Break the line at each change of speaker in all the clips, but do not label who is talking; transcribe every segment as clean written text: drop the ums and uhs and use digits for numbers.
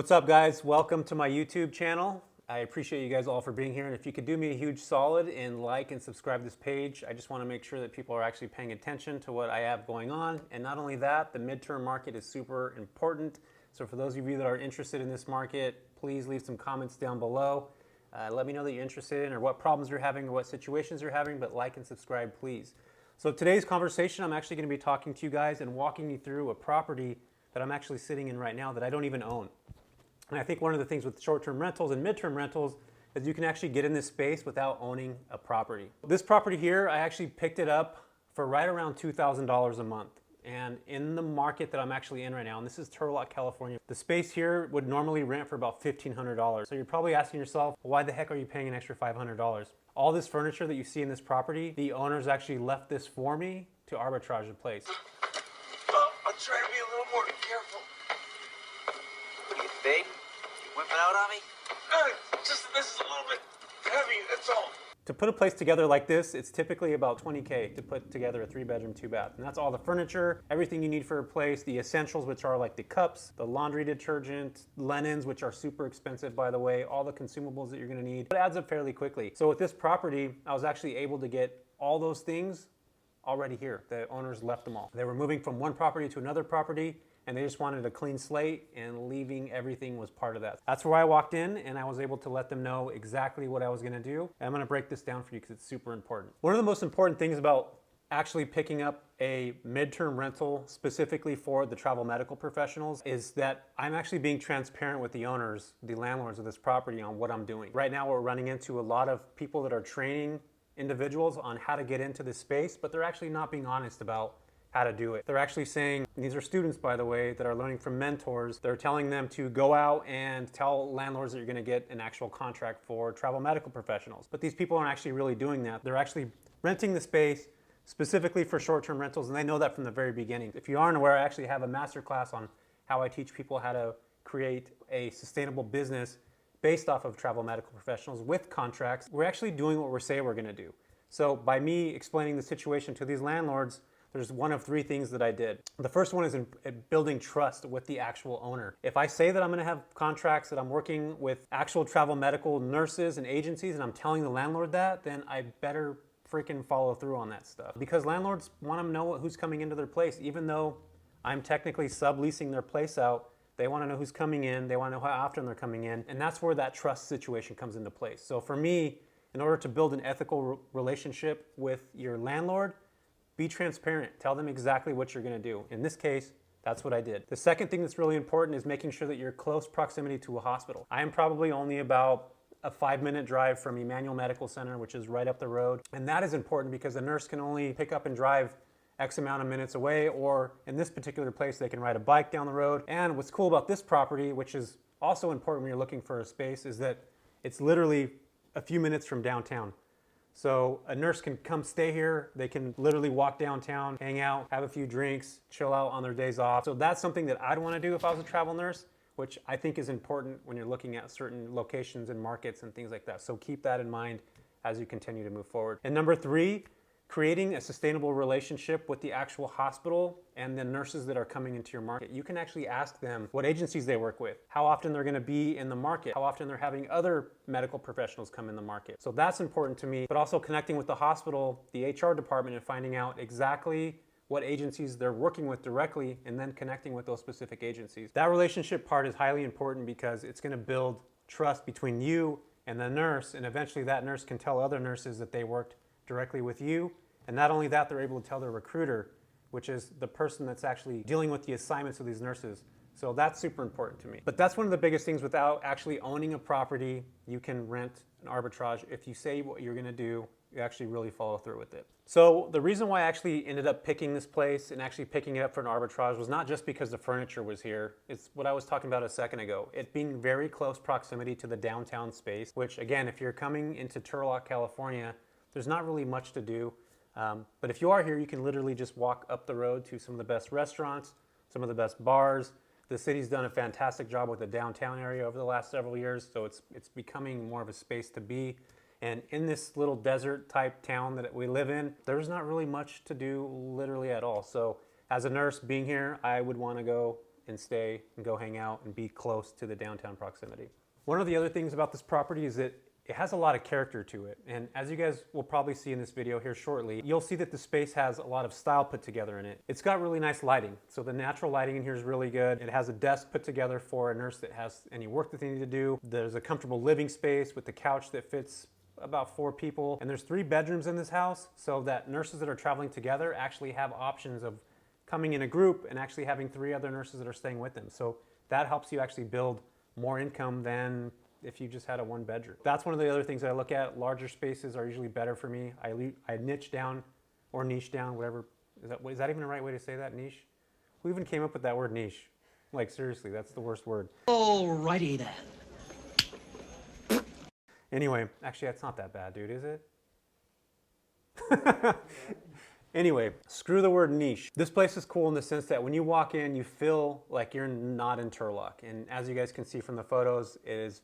What's up, guys? Welcome to my YouTube channel. I appreciate you guys all for being here, and if you could do me a huge solid and like and subscribe this page, I just want to make sure that people are actually paying attention to what I have going on. And not only that, the midterm market is super important. So for those of you that are interested in this market, please leave some comments down below. Let me know that you're interested in or what problems you're having or what situations you're having, but like and subscribe, please. So today's conversation, I'm actually going to be talking to you guys and walking you through a property that I'm actually sitting in right now that I don't even own. And I think one of the things with short-term rentals and midterm rentals is you can actually get in this space without owning a property. This property here, I actually picked it up for right around $2,000 a month. And in the market that I'm actually in right now, and this is Turlock, California, the space here would normally rent for about $1,500. So you're probably asking yourself, why the heck are you paying an extra $500? All this furniture that you see in this property, the owners actually left this for me to arbitrage the place.
I'll try to be a little more careful.
What do you think? You whipping out on me?
Just this is a little bit heavy, that's all.
To put a place together like this, it's typically about $20K to put together a 3-bedroom, 2-bath. And that's all the furniture, everything you need for a place, the essentials, which are like the cups, the laundry detergent, linens, which are super expensive, by the way, all the consumables that you're gonna need. It adds up fairly quickly. So with this property, I was actually able to get all those things already here. The owners left them all. They were moving from one property to another property, and they just wanted a clean slate, and leaving everything was part of that. That's where I walked in, and I was able to let them know exactly what I was gonna do. And I'm gonna break this down for you because it's super important. One of the most important things about actually picking up a midterm rental specifically for the travel medical professionals is that I'm actually being transparent with the owners, the landlords of this property, on what I'm doing. Right now, we're running into a lot of people that are training individuals on how to get into this space, but they're actually not being honest about how to do it. They're actually saying, these are students, by the way, that are learning from mentors. They're telling them to go out and tell landlords that you're gonna get an actual contract for travel medical professionals. But these people aren't actually really doing that. They're actually renting the space specifically for short-term rentals, and they know that from the very beginning. If you aren't aware, I actually have a masterclass on how I teach people how to create a sustainable business based off of travel medical professionals with contracts. We're actually doing what we say we're gonna do. So by me explaining the situation to these landlords, there's one of 3 things that I did. The first one is in building trust with the actual owner. If I say that I'm gonna have contracts, that I'm working with actual travel medical nurses and agencies, and I'm telling the landlord that, then I better freaking follow through on that stuff. Because landlords wanna know who's coming into their place. Even though I'm technically subleasing their place out, they wanna know who's coming in, they wanna know how often they're coming in, and that's where that trust situation comes into place. So for me, in order to build an ethical relationship with your landlord, be transparent. Tell them exactly what you're gonna do. In this case, that's what I did. The second thing that's really important is making sure that you're close proximity to a hospital. I am probably only about a 5-minute drive from Emmanuel Medical Center, which is right up the road. And that is important because a nurse can only pick up and drive X amount of minutes away, or in this particular place, they can ride a bike down the road. And what's cool about this property, which is also important when you're looking for a space, is that it's literally a few minutes from downtown. So a nurse can come stay here. They can literally walk downtown, hang out, have a few drinks, chill out on their days off. So that's something that I'd want to do if I was a travel nurse, which I think is important when you're looking at certain locations and markets and things like that. So keep that in mind as you continue to move forward. And number 3, creating a sustainable relationship with the actual hospital and the nurses that are coming into your market. You can actually ask them what agencies they work with, how often they're gonna be in the market, how often they're having other medical professionals come in the market. So that's important to me, but also connecting with the hospital, the HR department, and finding out exactly what agencies they're working with directly, and then connecting with those specific agencies. That relationship part is highly important because it's gonna build trust between you and the nurse, and eventually that nurse can tell other nurses that they worked directly with you. And not only that, they're able to tell their recruiter, which is the person that's actually dealing with the assignments of these nurses. So that's super important to me. But that's one of the biggest things. Without actually owning a property, you can rent an arbitrage. If you say what you're gonna do, you actually really follow through with it. So the reason why I actually ended up picking this place and actually picking it up for an arbitrage was not just because the furniture was here. It's what I was talking about a second ago. It being very close proximity to the downtown space, which again, if you're coming into Turlock, California, there's not really much to do. But if you are here, you can literally just walk up the road to some of the best restaurants, some of the best bars. The city's done a fantastic job with the downtown area over the last several years, so it's becoming more of a space to be. And in this little desert type town that we live in, there's not really much to do literally at all. So as a nurse being here, I would want to go and stay and go hang out and be close to the downtown proximity. One of the other things about this property is that it has a lot of character to it. And as you guys will probably see in this video here shortly, you'll see that the space has a lot of style put together in it. It's got really nice lighting. So the natural lighting in here is really good. It has a desk put together for a nurse that has any work that they need to do. There's a comfortable living space with the couch that fits about 4 people. And there's 3 bedrooms in this house, so that nurses that are traveling together actually have options of coming in a group and actually having 3 other nurses that are staying with them. So that helps you actually build more income than if you just had a 1 bedroom. That's one of the other things that I look at. Larger spaces are usually better for me. I niche down or niche down, whatever. Is that even the right way to say that, niche? Who even came up with that word niche? Like seriously, that's the worst word.
Alrighty then.
Anyway, actually that's not that bad, dude, is it? Anyway, screw the word niche. This place is cool in the sense that when you walk in, you feel like you're not in Turlock. And as you guys can see from the photos, it is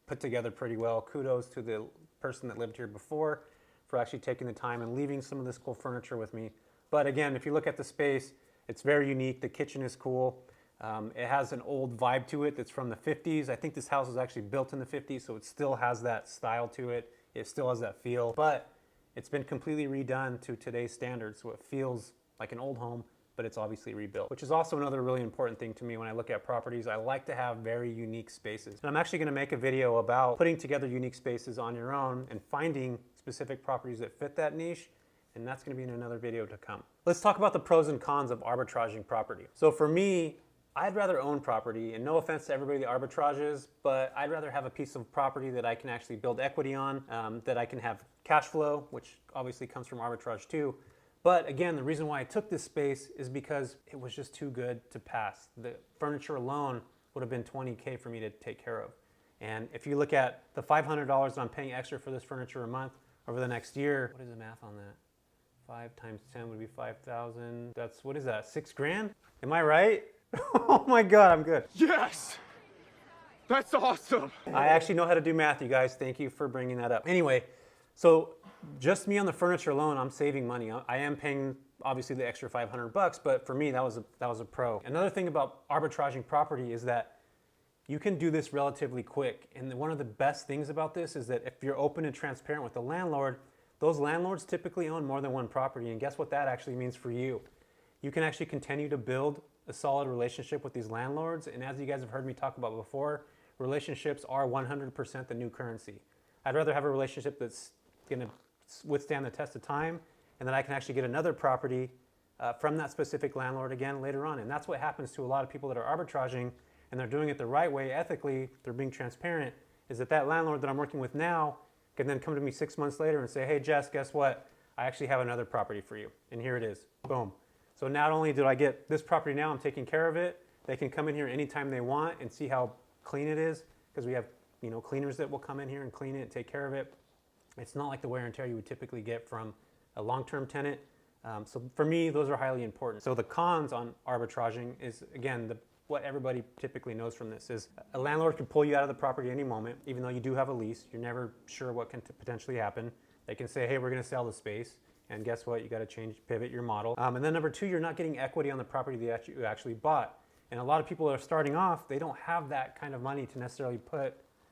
put together pretty well. Kudos to the person that lived here before for actually taking the time and leaving some of this cool furniture with me. But again, if you look at the space, it's very unique. The kitchen is cool. It has an old vibe to it that's from the 50s. I think this house was actually built in the 50s, so it still has that style to it. It still has that feel, but it's been completely redone to today's standards, so it feels like an old home, but it's obviously rebuilt, which is also another really important thing to me when I look at properties. I like to have very unique spaces. And I'm actually gonna make a video about putting together unique spaces on your own and finding specific properties that fit that niche, and that's gonna be in another video to come. Let's talk about the pros and cons of arbitraging property. So for me, I'd rather own property, and no offense to everybody that arbitrages, but I'd rather have a piece of property that I can actually build equity on, that I can have cash flow, which obviously comes from arbitrage too. But again, the reason why I took this space is because it was just too good to pass. The furniture alone would have been $20K for me to take care of. And if you look at the $500 I'm paying extra for this furniture a month over the next year, what is the math on that? 5 times 10 would be 5,000. That's, what is that, 6 grand? Am I right? Oh my God, I'm good.
Yes! That's awesome!
I actually know how to do math, you guys. Thank you for bringing that up. Anyway, so just me on the furniture alone, I'm saving money. I am paying obviously the extra $500, but for me, that was a pro. Another thing about arbitraging property is that you can do this relatively quick. And one of the best things about this is that if you're open and transparent with the landlord, those landlords typically own more than 1 property. And guess what that actually means for you? You can actually continue to build a solid relationship with these landlords. And as you guys have heard me talk about before, relationships are 100% the new currency. I'd rather have a relationship that's gonna withstand the test of time, and then I can actually get another property from that specific landlord again later on. And that's what happens to a lot of people that are arbitraging, and they're doing it the right way, ethically, they're being transparent, is that landlord that I'm working with now can then come to me 6 months later and say, hey Jess, guess what? I actually have another property for you. And here it is, boom. So not only do I get this property now, I'm taking care of it, they can come in here anytime they want and see how clean it is, because we have cleaners that will come in here and clean it and take care of it. It's not like the wear and tear you would typically get from a long-term tenant. So for me, those are highly important. So the cons on arbitraging is, again, what everybody typically knows from this is a landlord can pull you out of the property any moment, even though you do have a lease. You're never sure what can potentially happen. They can say, hey, we're gonna sell the space. And guess what? You gotta pivot your model. And then number 2, you're not getting equity on the property that you actually bought. And a lot of people that are starting off, they don't have that kind of money to necessarily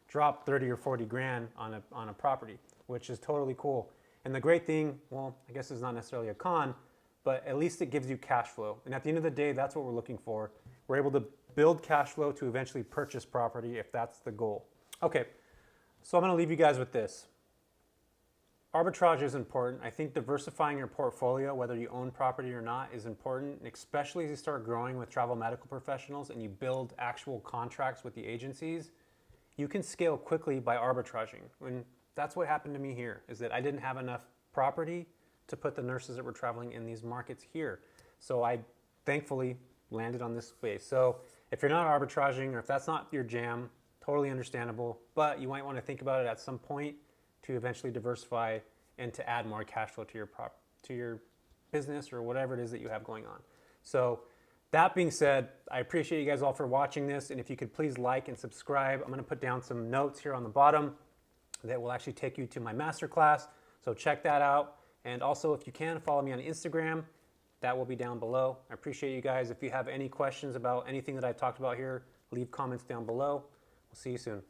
drop 30 or 40 grand on a property, which is totally cool. And the great thing, well, I guess it's not necessarily a con, but at least it gives you cash flow. And at the end of the day, that's what we're looking for. We're able to build cash flow to eventually purchase property if that's the goal. Okay, so I'm gonna leave you guys with this. Arbitrage is important. I think diversifying your portfolio, whether you own property or not, is important, and especially as you start growing with travel medical professionals and you build actual contracts with the agencies, you can scale quickly by arbitraging. And that's what happened to me here, is that I didn't have enough property to put the nurses that were traveling in these markets here. So I thankfully landed on this space. So if you're not arbitraging, or if that's not your jam, totally understandable, but you might want to think about it at some point to eventually diversify and to add more cash flow to your business or whatever it is that you have going on. So that being said, I appreciate you guys all for watching this, and if you could please like and subscribe. I'm going to put down some notes here on the bottom that will actually take you to my masterclass, so check that out. And also, if you can, follow me on Instagram. that will be down below. I appreciate you guys. If you have any questions about anything that I've talked about here, leave comments down below. We'll see you soon.